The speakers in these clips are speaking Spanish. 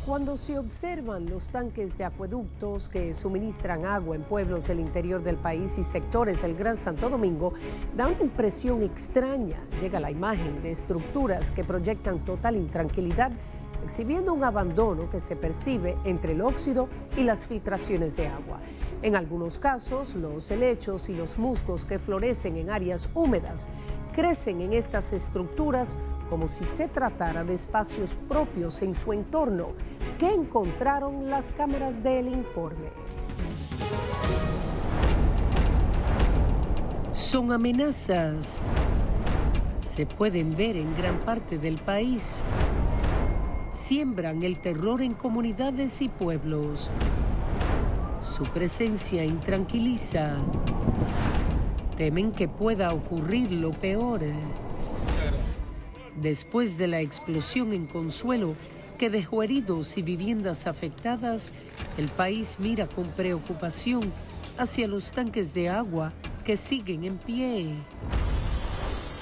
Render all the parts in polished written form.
Cuando se observan los tanques de acueductos que suministran agua en pueblos del interior del país y sectores del Gran Santo Domingo, da una impresión extraña. Llega la imagen de estructuras que proyectan total intranquilidad, exhibiendo un abandono que se percibe entre el óxido y las filtraciones de agua. En algunos casos, los helechos y los musgos que florecen en áreas húmedas crecen en estas estructuras como si se tratara de espacios propios en su entorno. ¿Qué encontraron las cámaras del informe? Son amenazas. Se pueden ver en gran parte del país. Siembran el terror en comunidades y pueblos. Su presencia intranquiliza. Temen que pueda ocurrir lo peor. Después de la explosión en Consuelo, que dejó heridos y viviendas afectadas, el país mira con preocupación hacia los tanques de agua que siguen en pie.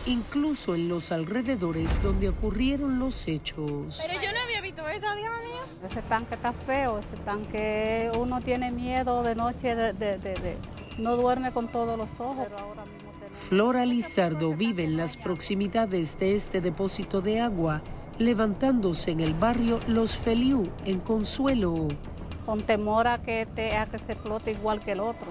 Incluso en los alrededores donde ocurrieron los hechos. Pero yo no había visto eso, Dios mío. Ese tanque está feo, ese tanque uno tiene miedo de noche, no duerme con todos los ojos. Pero ahora mismo Flora Lizardo vive en las proximidades de este depósito de agua, levantándose en el barrio Los Feliú, en Consuelo. Con temor a que se explote igual que el otro.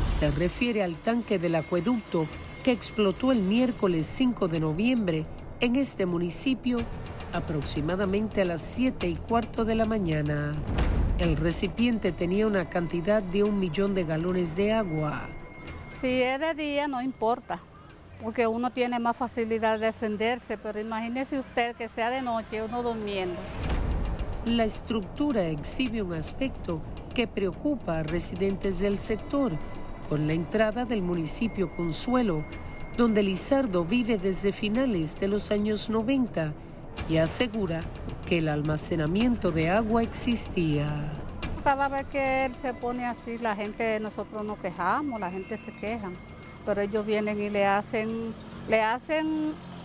Se refiere al tanque del acueducto que explotó el miércoles 5 de noviembre en este municipio, aproximadamente a las 7:15 de la mañana. El recipiente tenía una cantidad de 1 millón de galones de agua. Si es de día no importa, porque uno tiene más facilidad de defenderse, pero imagínese usted que sea de noche, uno durmiendo. La estructura exhibe un aspecto que preocupa a residentes del sector, con la entrada del municipio Consuelo, donde Lizardo vive desde finales de los años 90 y asegura que el almacenamiento de agua existía. Cada vez que él se pone así, nosotros nos quejamos, la gente se queja, pero ellos vienen y le hacen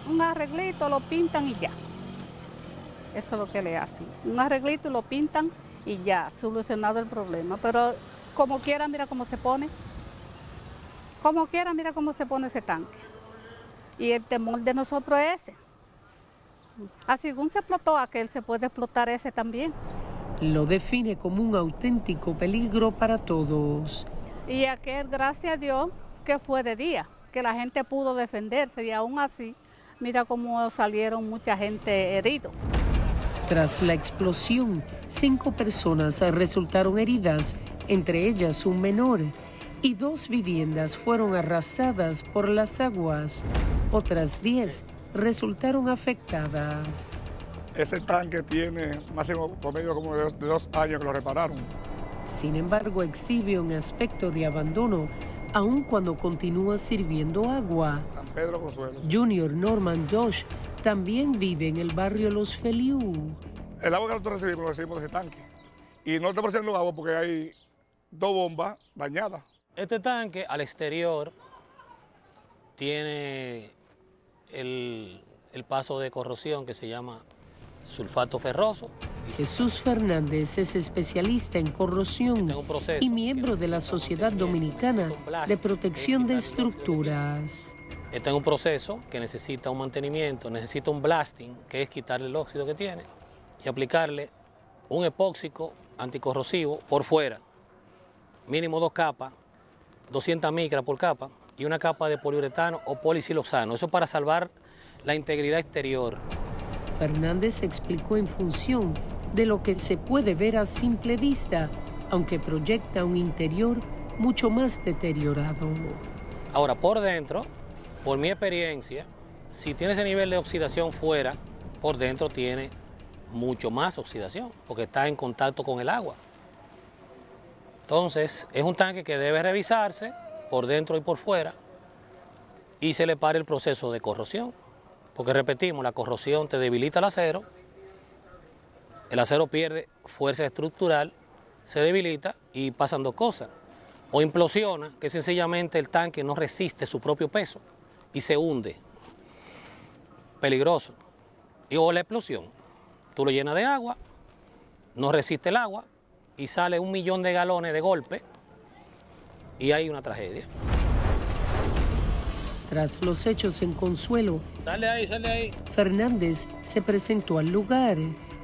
un arreglito, lo pintan y ya. Eso es lo que le hacen, un arreglito y lo pintan y ya, solucionado el problema. Pero como quiera, mira cómo se pone. Como quiera, mira cómo se pone ese tanque. Y el temor de nosotros es ese. Así según se explotó aquel, se puede explotar ese también. Lo define como un auténtico peligro para todos. Y aquel, gracias a Dios, que fue de día, que la gente pudo defenderse y aún así, mira cómo salieron mucha gente heridos. Tras la explosión, 5 personas resultaron heridas, entre ellas un menor, y 2 viviendas fueron arrasadas por las aguas. Otras 10 resultaron afectadas. Ese tanque tiene más en promedio como de 2 años que lo repararon. Sin embargo, exhibe un aspecto de abandono, aun cuando continúa sirviendo agua. San Pedro Consuelo. Junior Norman Josh también vive en el barrio Los Feliú. El agua que nosotros recibimos de ese tanque. Y no estamos haciendo agua porque hay 2 bombas dañadas. Este tanque al exterior tiene el paso de corrosión que se llama sulfato ferroso. Jesús Fernández es especialista en corrosión y miembro de la Sociedad Dominicana de Protección de Estructuras. Este es un proceso que necesita un mantenimiento, necesita un blasting, que es quitarle el óxido que tiene y aplicarle un epóxico anticorrosivo por fuera, mínimo 2 capas, 200 micras por capa y una capa de poliuretano o polisiloxano. Eso para salvar la integridad exterior. Fernández explicó en función de lo que se puede ver a simple vista, aunque proyecta un interior mucho más deteriorado. Ahora, por dentro, por mi experiencia, si tiene ese nivel de oxidación fuera, por dentro tiene mucho más oxidación, porque está en contacto con el agua. Entonces, es un tanque que debe revisarse por dentro y por fuera y se le pare el proceso de corrosión. Porque repetimos, la corrosión te debilita el acero pierde fuerza estructural, se debilita y pasan 2 cosas. O implosiona, que sencillamente el tanque no resiste su propio peso y se hunde. Peligroso. O la explosión, tú lo llenas de agua no resiste el agua y sale 1 millón de galones de golpe y hay una tragedia. Tras los hechos en Consuelo, Sale ahí. Fernández se presentó al lugar.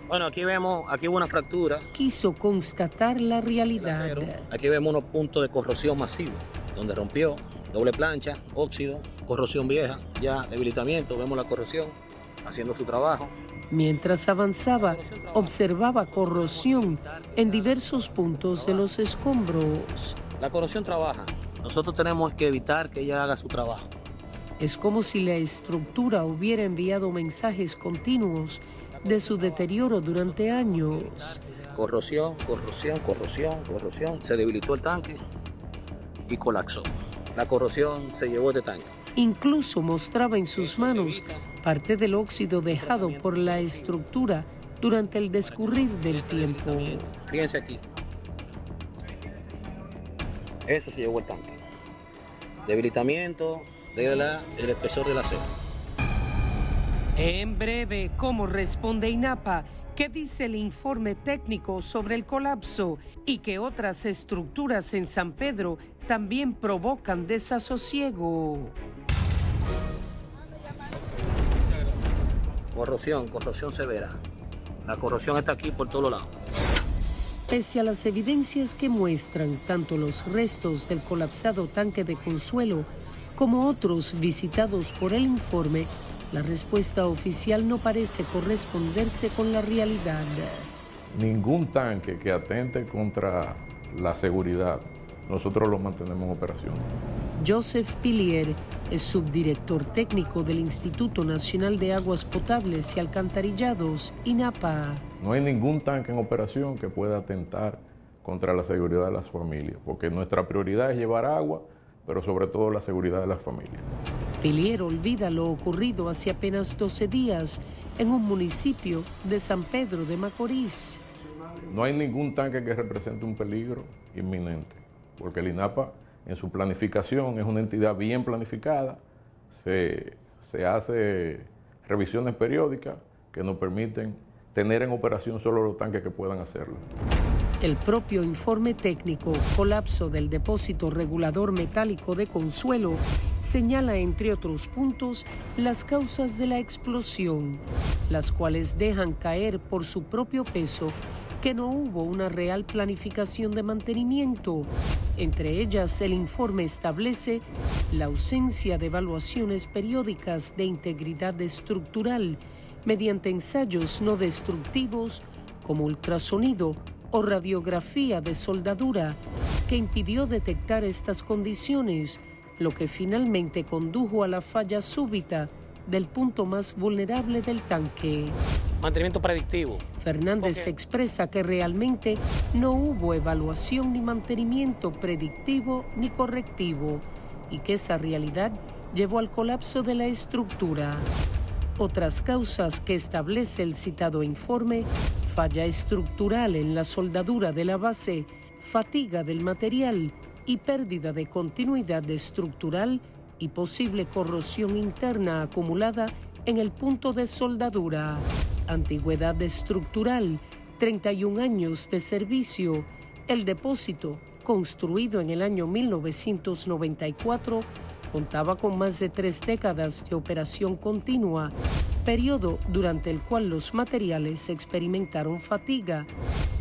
Bueno, aquí hubo una fractura. Quiso constatar la realidad. Aquí vemos unos puntos de corrosión masivo, donde rompió, doble plancha, óxido, corrosión vieja, ya debilitamiento, vemos la corrosión haciendo su trabajo. Mientras avanzaba, observaba corrosión en diversos puntos de los escombros. La corrosión trabaja. Nosotros tenemos que evitar que ella haga su trabajo. Es como si la estructura hubiera enviado mensajes continuos de su deterioro durante años. Corrosión. Se debilitó el tanque y colapsó. La corrosión se llevó este tanque. Incluso mostraba en sus manos parte del óxido dejado por la estructura durante el discurrir del tiempo. Fíjense aquí. Eso se llevó el tanque. Debilitamiento del espesor del acero. En breve, ¿cómo responde INAPA? ¿Qué dice el informe técnico sobre el colapso? Y que otras estructuras en San Pedro también provocan desasosiego. Corrosión severa. La corrosión está aquí por todos lados. Pese a las evidencias que muestran tanto los restos del colapsado tanque de Consuelo como otros visitados por el informe, la respuesta oficial no parece corresponderse con la realidad. Ningún tanque que atente contra la seguridad, nosotros lo mantenemos en operación. Joseph Pilier es subdirector técnico del Instituto Nacional de Aguas Potables y Alcantarillados, INAPA. No hay ningún tanque en operación que pueda atentar contra la seguridad de las familias, porque nuestra prioridad es llevar agua, pero sobre todo la seguridad de las familias. Pilier olvida lo ocurrido hace apenas 12 días en un municipio de San Pedro de Macorís. No hay ningún tanque que represente un peligro inminente, porque el INAPA en su planificación es una entidad bien planificada, se hace revisiones periódicas que nos permiten tener en operación solo los tanques que puedan hacerlo. El propio informe técnico, colapso del depósito regulador metálico de Consuelo, señala, entre otros puntos, las causas de la explosión, las cuales dejan caer por su propio peso que no hubo una real planificación de mantenimiento. Entre ellas, el informe establece la ausencia de evaluaciones periódicas de integridad estructural mediante ensayos no destructivos como ultrasonido o radiografía de soldadura, que impidió detectar estas condiciones, lo que finalmente condujo a la falla súbita del punto más vulnerable del tanque. Mantenimiento predictivo. Fernández expresa que realmente no hubo evaluación ni mantenimiento predictivo ni correctivo y que esa realidad llevó al colapso de la estructura. Otras causas que establece el citado informe: falla estructural en la soldadura de la base, fatiga del material y pérdida de continuidad estructural y posible corrosión interna acumulada en el punto de soldadura. Antigüedad estructural, 31 años de servicio. El depósito, construido en el año 1994, contaba con más de 3 décadas de operación continua, periodo durante el cual los materiales experimentaron fatiga,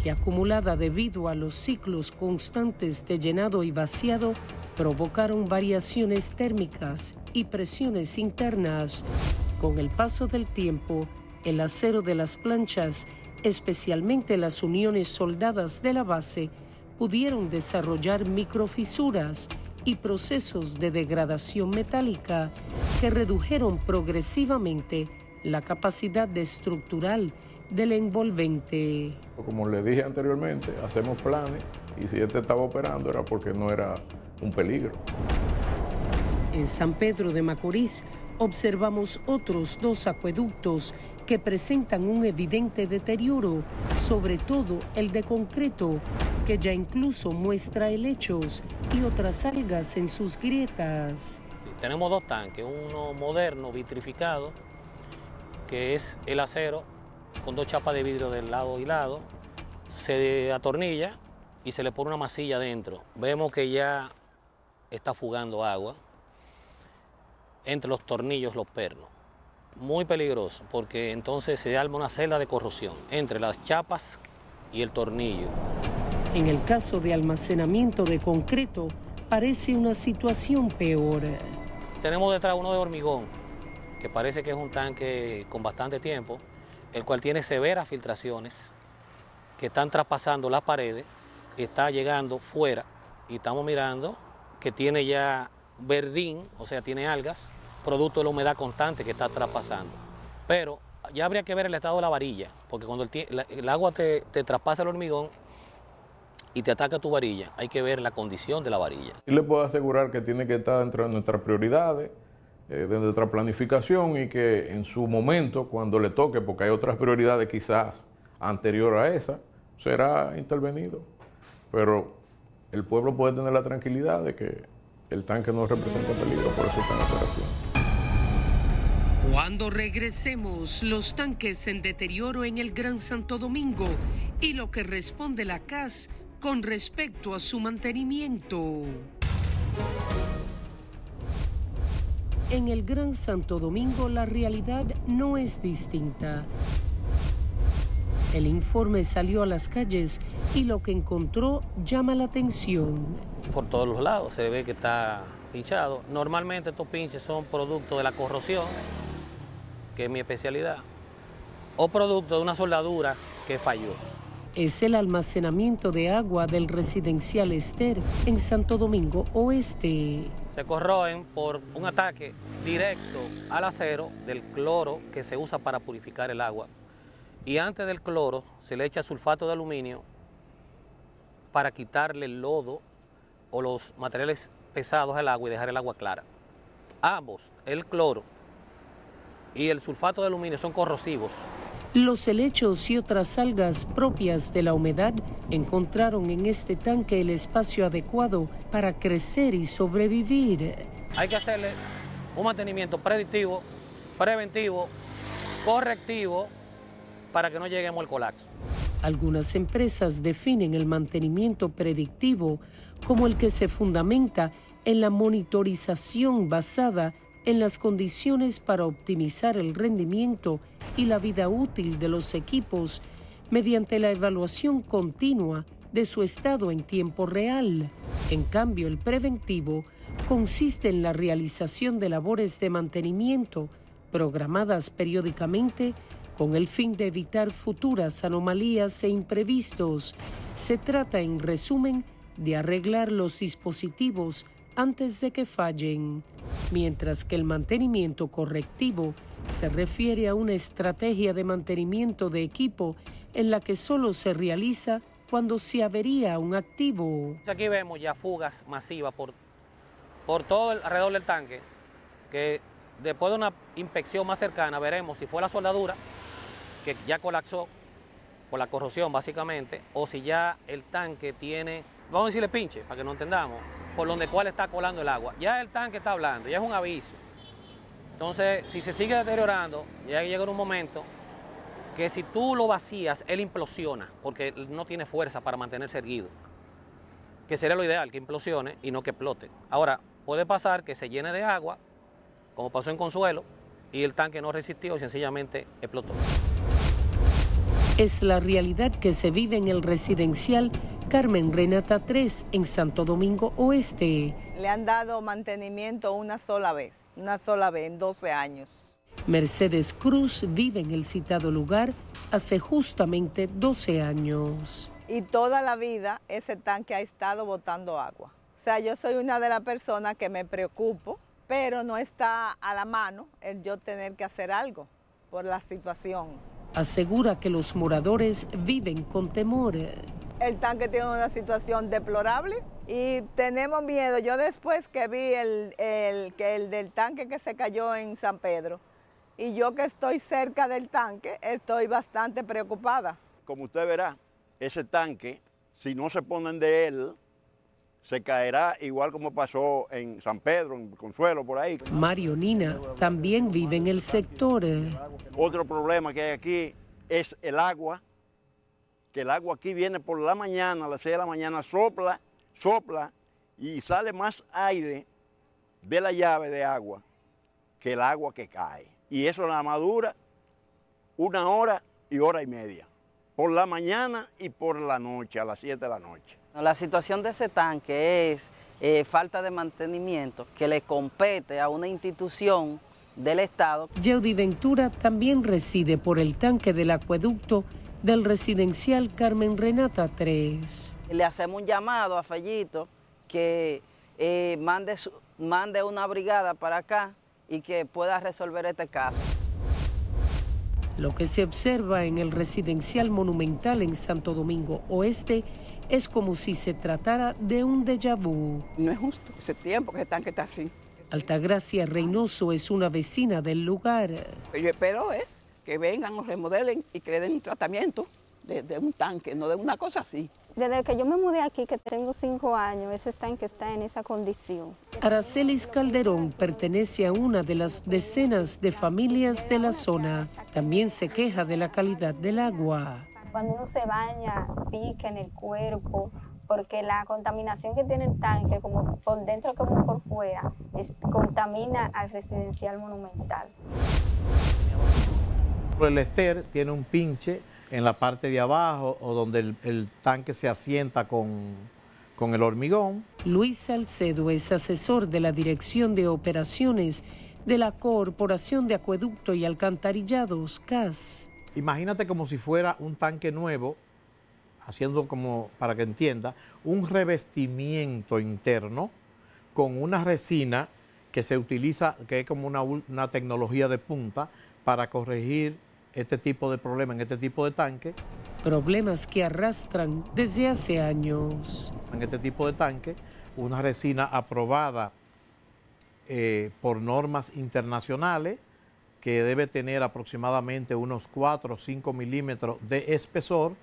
que acumulada debido a los ciclos constantes de llenado y vaciado, provocaron variaciones térmicas y presiones internas. Con el paso del tiempo, el acero de las planchas, especialmente las uniones soldadas de la base, pudieron desarrollar microfisuras y procesos de degradación metálica que redujeron progresivamente la capacidad estructural del envolvente. Como le dije anteriormente, hacemos planes y si este estaba operando era porque no era un peligro. En San Pedro de Macorís observamos otros 2 acueductos que presentan un evidente deterioro, sobre todo el de concreto, que ya incluso muestra helechos y otras algas en sus grietas. Tenemos 2 tanques, uno moderno, vitrificado, que es el acero, con 2 chapas de vidrio del lado y lado, se atornilla y se le pone una masilla adentro. Vemos que ya está fugando agua entre los tornillos, los pernos. Muy peligroso, porque entonces se arma una celda de corrosión entre las chapas y el tornillo. En el caso de almacenamiento de concreto, parece una situación peor. Tenemos detrás uno de hormigón, que parece que es un tanque con bastante tiempo, el cual tiene severas filtraciones que están traspasando las paredes, está llegando fuera y estamos mirando que tiene ya verdín, o sea, tiene algas, producto de la humedad constante que está traspasando. Pero ya habría que ver el estado de la varilla, porque cuando el agua te traspasa el hormigón y te ataca tu varilla, hay que ver la condición de la varilla. Y le puedo asegurar que tiene que estar dentro de nuestras prioridades, de nuestra planificación, y que en su momento, cuando le toque, porque hay otras prioridades quizás anterior a esa, será intervenido. Pero el pueblo puede tener la tranquilidad de que el tanque no representa peligro, por eso está en operación. Cuando regresemos, los tanques en deterioro en el Gran Santo Domingo y lo que responde la CAS con respecto a su mantenimiento. En el Gran Santo Domingo la realidad no es distinta. El informe salió a las calles y lo que encontró llama la atención. Por todos los lados se ve que está pinchado. Normalmente estos pinches son producto de la corrosión, que es mi especialidad, o producto de una soldadura que falló. Es el almacenamiento de agua del residencial Ester en Santo Domingo Oeste. Se corroen por un ataque directo al acero del cloro que se usa para purificar el agua. Y antes del cloro se le echa sulfato de aluminio para quitarle el lodo o los materiales pesados al agua y dejar el agua clara. Ambos, el cloro y el sulfato de aluminio, son corrosivos. Los helechos y otras algas propias de la humedad encontraron en este tanque el espacio adecuado para crecer y sobrevivir. Hay que hacerle un mantenimiento predictivo, preventivo, correctivo, para que no lleguemos al colapso. Algunas empresas definen el mantenimiento predictivo como el que se fundamenta en la monitorización basada en las condiciones para optimizar el rendimiento y la vida útil de los equipos mediante la evaluación continua de su estado en tiempo real. En cambio, el preventivo consiste en la realización de labores de mantenimiento programadas periódicamente con el fin de evitar futuras anomalías e imprevistos. Se trata, en resumen, de arreglar los dispositivos antes de que fallen, mientras que el mantenimiento correctivo se refiere a una estrategia de mantenimiento de equipo en la que solo se realiza cuando se avería un activo. Aquí vemos ya fugas masivas por todo alrededor del tanque, que después de una inspección más cercana veremos si fue la soldadura, que ya colapsó por la corrosión básicamente, o si ya el tanque tiene, vamos a decirle pinche, para que no entendamos, por donde cual está colando el agua. Ya el tanque está hablando, ya es un aviso. Entonces, si se sigue deteriorando, ya llega un momento que si tú lo vacías, él implosiona, porque no tiene fuerza para mantenerse erguido. Que sería lo ideal, que implosione y no que explote. Ahora, puede pasar que se llene de agua, como pasó en Consuelo, y el tanque no resistió y sencillamente explotó. Es la realidad que se vive en el residencial Carmen Renata 3 en Santo Domingo Oeste. Le han dado mantenimiento una sola vez en 12 años. Mercedes Cruz vive en el citado lugar hace justamente 12 años. Y toda la vida ese tanque ha estado botando agua. O sea, yo soy una de las personas que me preocupo, pero no está a la mano el yo tener que hacer algo por la situación. Asegura que los moradores viven con temor. El tanque tiene una situación deplorable y tenemos miedo. Yo después que vi el del tanque que se cayó en San Pedro, y yo que estoy cerca del tanque, estoy bastante preocupada. Como usted verá, ese tanque, si no se ponen de él, se caerá igual como pasó en San Pedro, en Consuelo, por ahí. Mario Nina también vive en el sector. Otro problema que hay aquí es el agua que el agua aquí viene por la mañana, a las 6 de la mañana, sopla y sale más aire de la llave de agua que el agua que cae. Y eso nada más dura 1 hora y hora y media, por la mañana y por la noche, a las 7 de la noche. La situación de ese tanque es falta de mantenimiento que le compete a una institución del Estado. Yeudi Ventura también reside por el tanque del acueducto del residencial Carmen Renata 3. Le hacemos un llamado a Fellito que mande una brigada para acá y que pueda resolver este caso. Lo que se observa en el residencial Monumental en Santo Domingo Oeste es como si se tratara de un déjà vu. No es justo ese tiempo que ese tanque está así. Altagracia Reynoso es una vecina del lugar. Lo que yo espero es que vengan, nos remodelen y que le den un tratamiento de un tanque, no de una cosa así. Desde que yo me mudé aquí, que tengo 5 años, ese tanque está en esa condición. Aracelis Calderón pertenece a una de las decenas de familias de la zona. También se queja de la calidad del agua. Cuando uno se baña, pica en el cuerpo, porque la contaminación que tiene el tanque, como por dentro como por fuera, contamina al residencial Monumental. El ester tiene un pinche en la parte de abajo o donde el tanque se asienta con el hormigón. Luis Salcedo es asesor de la Dirección de Operaciones de la Corporación de Acueducto y Alcantarillados, CAS. Imagínate como si fuera un tanque nuevo, haciendo como, para que entienda, un revestimiento interno con una resina que se utiliza, que es como una tecnología de punta para corregir este tipo de problemas en este tipo de tanque. Problemas que arrastran desde hace años. En este tipo de tanque, una resina aprobada por normas internacionales, que debe tener aproximadamente unos 4 o 5 milímetros de espesor,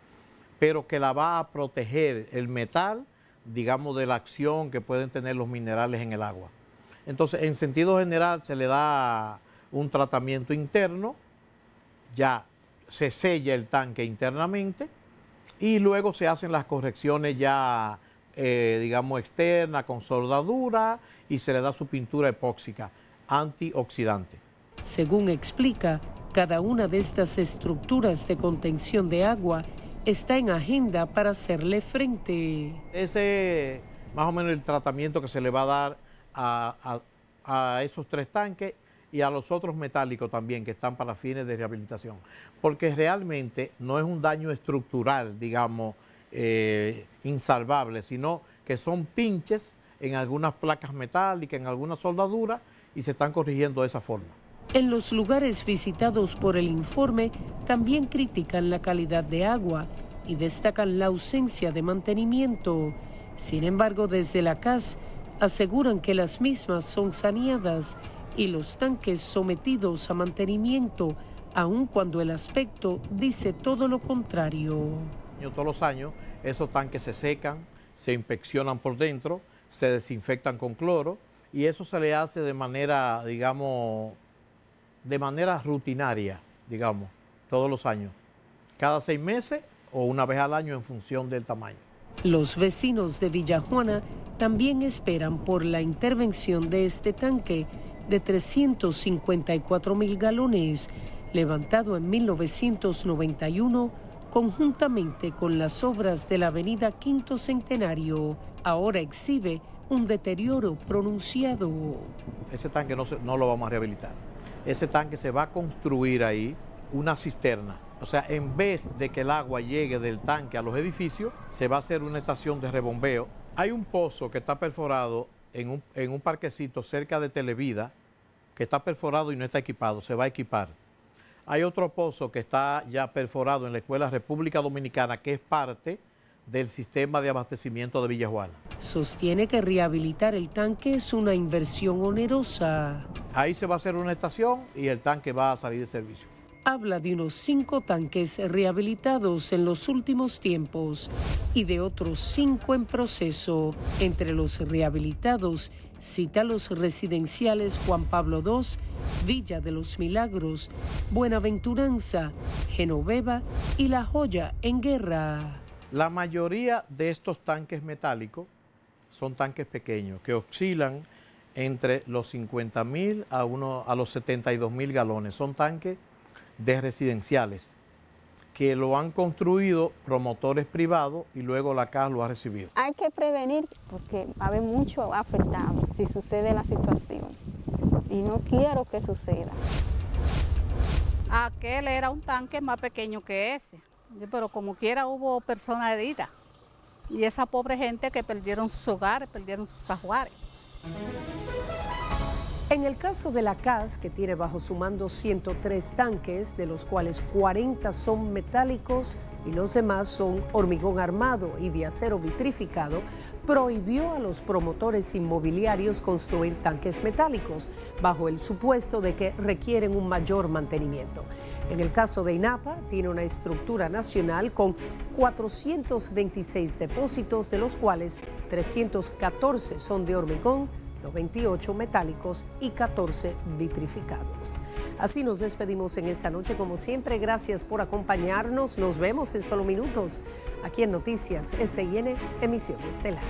pero que la va a proteger el metal, digamos, de la acción que pueden tener los minerales en el agua. Entonces, en sentido general, se le da un tratamiento interno, ya se sella el tanque internamente y luego se hacen las correcciones ya, digamos, externas con soldadura y se le da su pintura epóxica antioxidante. Según explica, cada una de estas estructuras de contención de agua está en agenda para hacerle frente. Ese es más o menos el tratamiento que se le va a dar a esos 3 tanques y a los otros metálicos también que están para fines de rehabilitación. Porque realmente no es un daño estructural, digamos, insalvable, sino que son pinches en algunas placas metálicas, en algunas soldaduras y se están corrigiendo de esa forma. En los lugares visitados por el informe también critican la calidad de agua y destacan la ausencia de mantenimiento. Sin embargo, desde la CAS aseguran que las mismas son saneadas y los tanques sometidos a mantenimiento, aun cuando el aspecto dice todo lo contrario. Todos los años esos tanques se secan, se inspeccionan por dentro, se desinfectan con cloro y eso se le hace de manera, digamos, de manera rutinaria, digamos, todos los años, cada 6 meses o una vez al año en función del tamaño. Los vecinos de Villajuana también esperan por la intervención de este tanque de 354,000 galones, levantado en 1991 conjuntamente con las obras de la avenida Quinto Centenario. Ahora exhibe un deterioro pronunciado. Ese tanque no lo vamos a rehabilitar. Ese tanque se va a construir ahí una cisterna. O sea, en vez de que el agua llegue del tanque a los edificios, se va a hacer una estación de rebombeo. Hay un pozo que está perforado en un parquecito cerca de Televida, que está perforado y no está equipado, se va a equipar. Hay otro pozo que está ya perforado en la Escuela República Dominicana, que es parte del sistema de abastecimiento de Villajuana. Sostiene que rehabilitar el tanque es una inversión onerosa. Ahí se va a hacer una estación y el tanque va a salir de servicio. habla de unos 5 tanques rehabilitados en los últimos tiempos y de otros 5 en proceso. Entre los rehabilitados cita los residenciales Juan Pablo II, Villa de los Milagros, Buenaventuranza, Genoveva y La Joya en Guerra. La mayoría de estos tanques metálicos son tanques pequeños que oscilan entre los 50.000 a los 72.000 galones. Son tanques de residenciales que lo han construido promotores privados y luego la CAS lo ha recibido. Hay que prevenir porque va a haber mucho afectado si sucede la situación y no quiero que suceda. Aquel era un tanque más pequeño que ese, pero como quiera hubo personas heridas y esa pobre gente que perdieron sus hogares, perdieron sus ajuares. En el caso de la CAS, que tiene bajo su mando 103 tanques, de los cuales 40 son metálicos y los demás son hormigón armado y de acero vitrificado, prohibió a los promotores inmobiliarios construir tanques metálicos, bajo el supuesto de que requieren un mayor mantenimiento. En el caso de INAPA, tiene una estructura nacional con 426 depósitos, de los cuales 314 son de hormigón, 98 metálicos y 14 vitrificados. Así nos despedimos en esta noche. Como siempre, gracias por acompañarnos. Nos vemos en solo minutos aquí en Noticias SIN, emisión estelar.